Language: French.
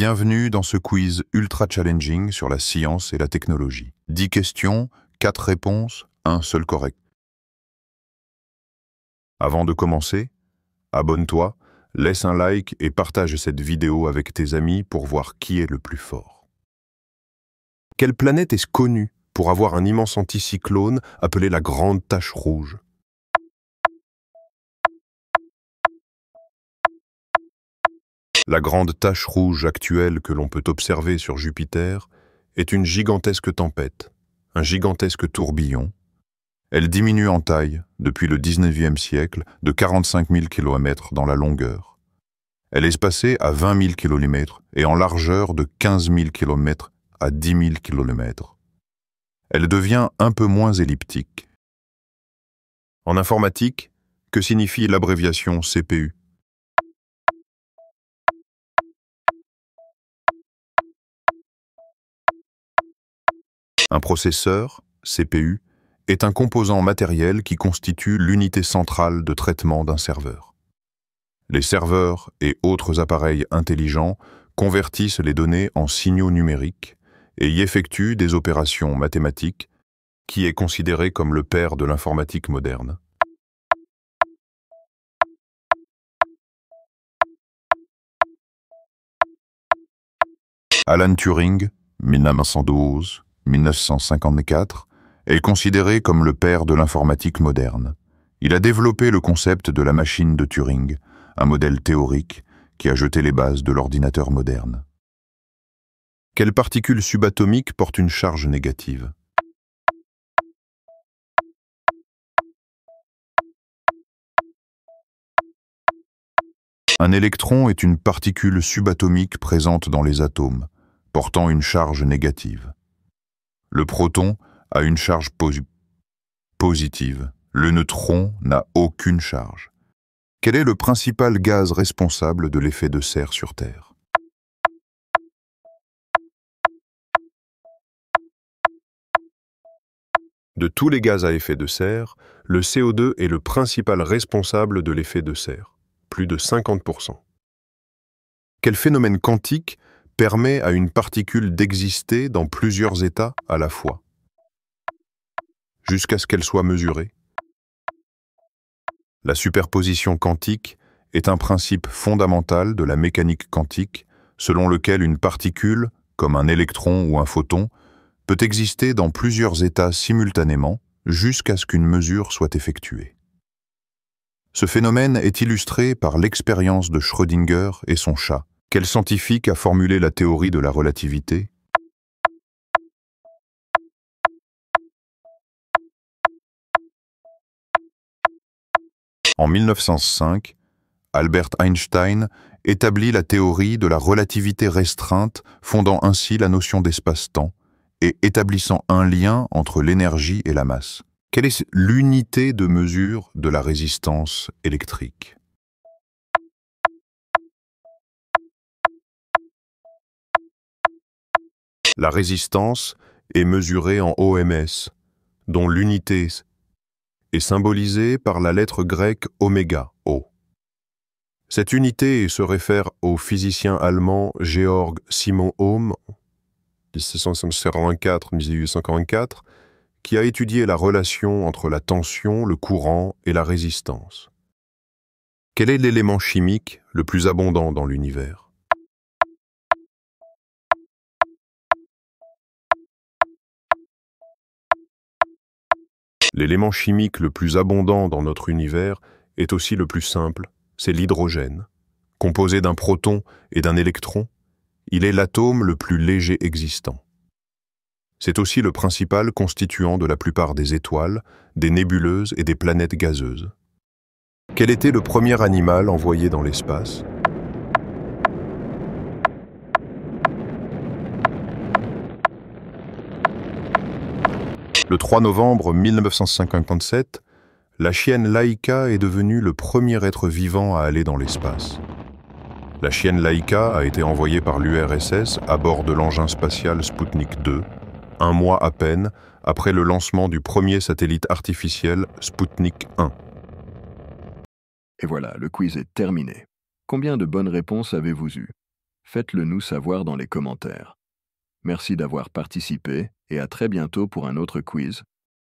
Bienvenue dans ce quiz ultra challenging sur la science et la technologie. 10 questions, 4 réponses, un seul correct. Avant de commencer, abonne-toi, laisse un like et partage cette vidéo avec tes amis pour voir qui est le plus fort. Quelle planète est connue pour avoir un immense anticyclone appelé la Grande Tache Rouge? La Grande Tache Rouge actuelle que l'on peut observer sur Jupiter est une gigantesque tempête, un gigantesque tourbillon. Elle diminue en taille depuis le 19e siècle de 45 000 km dans la longueur. Elle est espacée à 20 000 km et en largeur de 15 000 km à 10 000 km. Elle devient un peu moins elliptique. En informatique, que signifie l'abréviation CPU? Un processeur, CPU, est un composant matériel qui constitue l'unité centrale de traitement d'un serveur. Les serveurs et autres appareils intelligents convertissent les données en signaux numériques et y effectuent des opérations mathématiques qui est considéré comme le père de l'informatique moderne. Alan Turing, 1912-1954, est considéré comme le père de l'informatique moderne. Il a développé le concept de la machine de Turing, un modèle théorique qui a jeté les bases de l'ordinateur moderne. Quelle particule subatomique porte une charge négative? Un électron est une particule subatomique présente dans les atomes, portant une charge négative. Le proton a une charge positive. Le neutron n'a aucune charge. Quel est le principal gaz responsable de l'effet de serre sur Terre? De tous les gaz à effet de serre, le CO2 est le principal responsable de l'effet de serre, plus de 50%. Quel phénomène quantique permet à une particule d'exister dans plusieurs états à la fois, jusqu'à ce qu'elle soit mesurée? La superposition quantique est un principe fondamental de la mécanique quantique selon lequel une particule, comme un électron ou un photon, peut exister dans plusieurs états simultanément jusqu'à ce qu'une mesure soit effectuée. Ce phénomène est illustré par l'expérience de Schrödinger et son chat. Quel scientifique a formulé la théorie de la relativité? En 1905, Albert Einstein établit la théorie de la relativité restreinte, fondant ainsi la notion d'espace-temps et établissant un lien entre l'énergie et la masse. Quelle est l'unité de mesure de la résistance électrique? La résistance est mesurée en ohms, dont l'unité est symbolisée par la lettre grecque oméga, O. Cette unité se réfère au physicien allemand Georg Simon Ohm, 1744-1844, qui a étudié la relation entre la tension, le courant et la résistance. Quel est l'élément chimique le plus abondant dans l'univers? L'élément chimique le plus abondant dans notre univers est aussi le plus simple, c'est l'hydrogène. Composé d'un proton et d'un électron, il est l'atome le plus léger existant. C'est aussi le principal constituant de la plupart des étoiles, des nébuleuses et des planètes gazeuses. Quel était le premier animal envoyé dans l'espace? Le 3 novembre 1957, la chienne Laika est devenue le premier être vivant à aller dans l'espace. La chienne Laika a été envoyée par l'URSS à bord de l'engin spatial Sputnik 2, un mois à peine après le lancement du premier satellite artificiel Sputnik 1. Et voilà, le quiz est terminé. Combien de bonnes réponses avez-vous eues? Faites-le nous savoir dans les commentaires. Merci d'avoir participé et à très bientôt pour un autre quiz